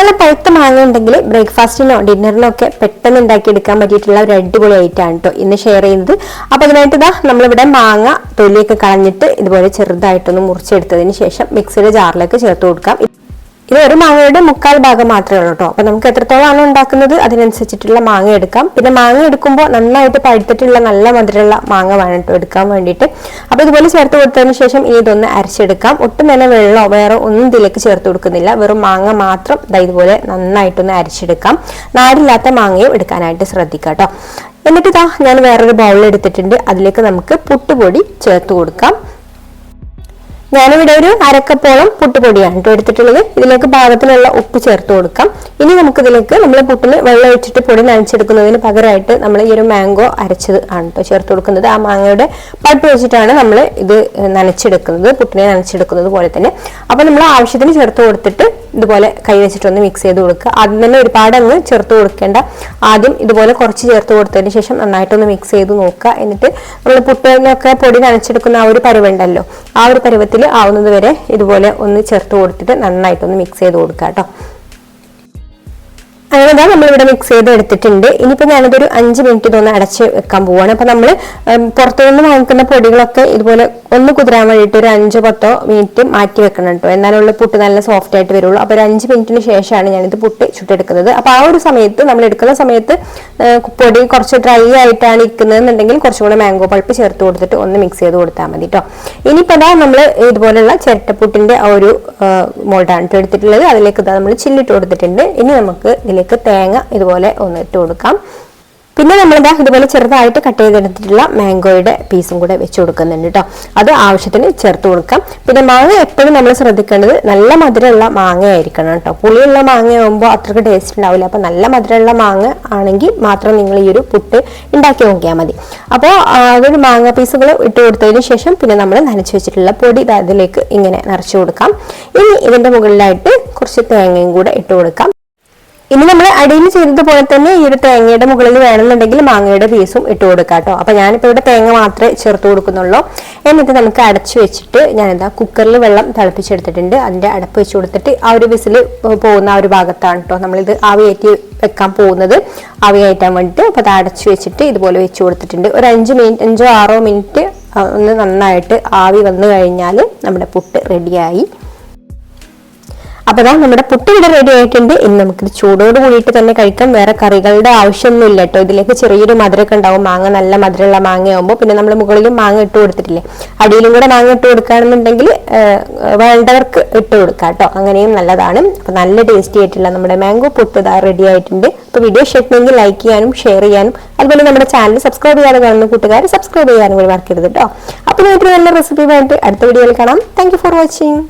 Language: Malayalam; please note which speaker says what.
Speaker 1: നല്ല പഴുത്ത മാങ്ങ ഉണ്ടെങ്കിൽ ബ്രേക്ക്ഫാസ്റ്റിനോ ഡിന്നറിനോ ഒക്കെ പെട്ടെന്ന് ഉണ്ടാക്കിയെടുക്കാൻ പറ്റിയിട്ടുള്ള ഒരു അടിപൊളി ഐറ്റമാണ് കേട്ടോ ഇന്ന് ഷെയർ ചെയ്യുന്നത്. അപ്പൊ അതിനായിട്ട് നമ്മളിവിടെ മാങ്ങ തൊലിയൊക്കെ കളഞ്ഞിട്ട് ഇതുപോലെ ചെറുതായിട്ടൊന്ന് മുറിച്ചെടുത്തതിന് ശേഷം മിക്സിയുടെ ജാറിലേക്ക് ചേർത്ത് കൊടുക്കാം. ഇത് ഒരു മാങ്ങയുടെ 1/4 ഭാഗം മാത്രമേ ഉള്ളൂ കേട്ടോ. അപ്പൊ നമുക്ക് എത്രത്തോളമാണ് ഉണ്ടാക്കുന്നത് അതിനനുസരിച്ചിട്ടുള്ള മാങ്ങ എടുക്കാം. പിന്നെ മാങ്ങ എടുക്കുമ്പോൾ നന്നായിട്ട് പഴുത്തിട്ടുള്ള നല്ല മധുരമുള്ള മാങ്ങ വേണം കേട്ടോ എടുക്കാൻ വേണ്ടിയിട്ട്. അപ്പൊ ഇതുപോലെ ചേർത്ത് കൊടുത്തതിന് ശേഷം ഇനി ഇതൊന്ന് അരച്ചെടുക്കാം. ഒട്ടും തന്നെ വെള്ളമോ വേറെ ഒന്നും ഇതിലേക്ക് ചേർത്ത് കൊടുക്കുന്നില്ല. വെറും മാങ്ങ മാത്രം ഇതുപോലെ നന്നായിട്ടൊന്ന് അരച്ചെടുക്കാം. നാടില്ലാത്ത മാങ്ങയും എടുക്കാനായിട്ട് ശ്രദ്ധിക്കാം കേട്ടോ. എന്നിട്ട് ഞാൻ വേറൊരു ബൗളിൽ എടുത്തിട്ടുണ്ട്. അതിലേക്ക് നമുക്ക് പുട്ടുപൊടി ചേർത്ത് കൊടുക്കാം. ഞാനിവിടെ ഒരു 1/2 കപ്പോളം പുട്ടുപൊടിയാണ് കേട്ടോ എടുത്തിട്ടുള്ളത്. ഇതിലേക്ക് പാകത്തിനുള്ള ഉപ്പ് ചേർത്ത് കൊടുക്കാം. ഇനി നമുക്കിതിലേക്ക് നമ്മൾ പുട്ടിന് വെള്ളം ഒഴിച്ചിട്ട് പൊടി നനച്ചെടുക്കുന്നതിന് പകരമായിട്ട് നമ്മൾ ഈ ഒരു മാംഗോ അരച്ചത് ആണ് കേട്ടോ ചേർത്ത് കൊടുക്കുന്നത്. ആ മാങ്ങയുടെ പൾപ്പ് വെച്ചിട്ടാണ് നമ്മൾ ഇത് നനച്ചെടുക്കുന്നത്, പുട്ടിനെ നനച്ചെടുക്കുന്നത് പോലെ തന്നെ. അപ്പൊ നമ്മൾ ആവശ്യത്തിന് ചേർത്ത് കൊടുത്തിട്ട് ഇതുപോലെ കൈ വെച്ചിട്ടൊന്ന് മിക്സ് ചെയ്ത് കൊടുക്കുക. ആദ്യം തന്നെ ഒരുപാട് അങ്ങ് ചേർത്ത് കൊടുക്കേണ്ട. ആദ്യം ഇതുപോലെ കുറച്ച് ചേർത്ത് കൊടുത്തതിന് ശേഷം നന്നായിട്ടൊന്ന് മിക്സ് ചെയ്ത് നോക്കുക. എന്നിട്ട് നമ്മൾ പുട്ടിനൊക്കെ പൊടി നനച്ചെടുക്കുന്ന ആ ഒരു പരുവുണ്ടല്ലോ, ആ ഒരു പരുവത്തിൽ ആവുന്നത് വരെ ഇതുപോലെ ഒന്ന് ചേർത്ത് കൊടുത്തിട്ട് നന്നായിട്ടൊന്ന് മിക്സ് ചെയ്ത് കൊടുക്കുക കേട്ടോ. അങ്ങനെ നമ്മളിവിടെ മിക്സ് ചെയ്ത് എടുത്തിട്ടുണ്ട്. ഇനിയിപ്പോൾ ഞാനിതൊരു 5 മിനിറ്റ് ഇതൊന്ന് അടച്ച് വെക്കാൻ പോവാണ്. അപ്പൊ നമ്മൾ പുറത്തുനിന്ന് വാങ്ങിക്കുന്ന പൊടികളൊക്കെ ഇതുപോലെ ഒന്ന് കുതിരാൻ വേണ്ടിയിട്ട് ഒരു 5-10 മിനിറ്റ് മാറ്റി വെക്കണം കേട്ടോ. എന്നാലുള്ള പുട്ട് നല്ല സോഫ്റ്റ് ആയിട്ട് വരുള്ളൂ. അപ്പൊ ഒരു 5 മിനിറ്റിന് ശേഷമാണ് ഞാനിത് പുട്ട് ചുട്ടെടുക്കുന്നത്. അപ്പൊ ആ ഒരു സമയത്ത് നമ്മൾ എടുക്കുന്ന സമയത്ത് പൊടി കുറച്ച് ഡ്രൈ ആയിട്ടാണ് ഇരിക്കുന്നതെന്നുണ്ടെങ്കിൽ കുറച്ചും കൂടെ മാംഗോ പൾപ്പ് ചേർത്ത് കൊടുത്തിട്ട് ഒന്ന് മിക്സ് ചെയ്ത് കൊടുത്താൽ മതി കേട്ടോ. ഇനിയിപ്പോൾ നമ്മൾ ഇതുപോലുള്ള ചിരട്ടപ്പുട്ടിന്റെ ആ ഒരു മോൾഡാണ് എടുത്തിട്ടുള്ളത്. അതിലേക്ക് നമ്മൾ ചില്ലിട്ട് കൊടുത്തിട്ടുണ്ട്. ഇനി നമുക്ക് ഇതിലേക്ക് തേങ്ങ ഇതുപോലെ ഒന്ന് ഇട്ട് കൊടുക്കാം. പിന്നെ നമ്മളിതാ ഇതുപോലെ ചെറുതായിട്ട് കട്ട് ചെയ്തെടുത്തിട്ടുള്ള മാംഗോയുടെ പീസും കൂടെ വെച്ച് കൊടുക്കുന്നുണ്ട് കേട്ടോ. അത് ആവശ്യത്തിന് ചേർത്ത് കൊടുക്കാം. പിന്നെ മാങ്ങ എപ്പോഴും നമ്മൾ ശ്രദ്ധിക്കേണ്ടത് നല്ല മധുരമുള്ള മാങ്ങ ആയിരിക്കണം കേട്ടോ. പുളിയുള്ള മാങ്ങ ആകുമ്പോൾ അത്രയ്ക്ക് ടേസ്റ്റ് ഉണ്ടാവില്ല. അപ്പൊ നല്ല മധുരമുള്ള മാങ്ങ ആണെങ്കിൽ മാത്രം നിങ്ങൾ ഈ ഒരു പുട്ട് ഉണ്ടാക്കി നോക്കിയാൽ മതി. അപ്പോൾ അതൊരു മാങ്ങ പീസുകൾ ഇട്ട് കൊടുത്തതിന് ശേഷം പിന്നെ നമ്മൾ നനച്ച് വെച്ചിട്ടുള്ള പൊടി അതിലേക്ക് ഇങ്ങനെ നിറച്ചു കൊടുക്കാം. ഇനി ഇതിന്റെ മുകളിലായിട്ട് കുറച്ച് തേങ്ങയും കൂടെ ഇട്ട് കൊടുക്കാം. ഇനി നമ്മൾ അടിയിൽ ചെയ്തതുപോലെ തന്നെ ഈ ഒരു തേങ്ങയുടെ മുകളിൽ വേണമെന്നുണ്ടെങ്കിൽ മാങ്ങയുടെ പീസും ഇട്ട് കൊടുക്കാം കേട്ടോ. അപ്പൊ ഞാനിപ്പോൾ ഇവിടെ തേങ്ങ മാത്രമേ ചേർത്ത് കൊടുക്കുന്നുള്ളൂ. എന്നിട്ട് നമുക്ക് അടച്ചു വെച്ചിട്ട് ഞാനെന്താ കുക്കറിൽ വെള്ളം തിളപ്പിച്ചെടുത്തിട്ടുണ്ട്. അതിന്റെ അടപ്പ് വെച്ച് കൊടുത്തിട്ട് ആ ഒരു വിസിൽ പോകുന്ന ആ ഒരു ഭാഗത്താണ് കേട്ടോ നമ്മളിത് ആവിയേറ്റി വെക്കാൻ പോകുന്നത്, ആവി കയറ്റാൻ വേണ്ടിയിട്ട്. അപ്പൊ അത് അടച്ചു വെച്ചിട്ട് ഇതുപോലെ വെച്ച് കൊടുത്തിട്ടുണ്ട്. ഒരു 5-6 മിനിറ്റ് ഒന്ന് നന്നായിട്ട് ആവി വന്നു കഴിഞ്ഞാൽ നമ്മുടെ പുട്ട് റെഡിയായി. അപ്പൊ നമ്മുടെ പുട്ട് ഇവിടെ റെഡി ആയിട്ടുണ്ട്. ഇനി നമുക്കിത് ചൂടോട് കൂടിയിട്ട് തന്നെ കഴിക്കാം. വേറെ കറികളുടെ ആവശ്യമൊന്നും ഇല്ല കേട്ടോ. ഇതിലേക്ക് ചെറിയൊരു മധുരമൊക്കെ ഉണ്ടാവും. മാങ്ങ നല്ല മധുരമുള്ള മാങ്ങയാകുമ്പോൾ പിന്നെ നമ്മൾ മുകളിലും മാങ്ങ ഇട്ട് കൊടുത്തിട്ടില്ലേ, അടിയിലും കൂടെ മാങ്ങ ഇട്ട് കൊടുക്കുകയാണെന്നുണ്ടെങ്കിൽ വേണ്ടവർക്ക് ഇട്ട് കൊടുക്കാം കേട്ടോ. അങ്ങനെയും നല്ലതാണ്. അപ്പൊ നല്ല ടേസ്റ്റി ആയിട്ടുള്ള നമ്മുടെ മാംഗോ പുട്ട് ഇതാ റെഡി ആയിട്ടുണ്ട്. അപ്പൊ വീഡിയോ ഇഷ്ടമെങ്കിൽ ലൈക്ക് ചെയ്യാനും ഷെയർ ചെയ്യാനും അതുപോലെ നമ്മുടെ ചാനൽ സബ്സ്ക്രൈബ് ചെയ്യാതെ കാണുന്ന കൂട്ടുകാർ സബ്സ്ക്രൈബ് ചെയ്യാനും കൂടി മറക്കരുത് കേട്ടോ. അപ്പൊ നമുക്ക് നല്ല റെസിപ്പി ആയിട്ട് അടുത്ത വീഡിയോയിൽ കാണാം. Thank you for watching.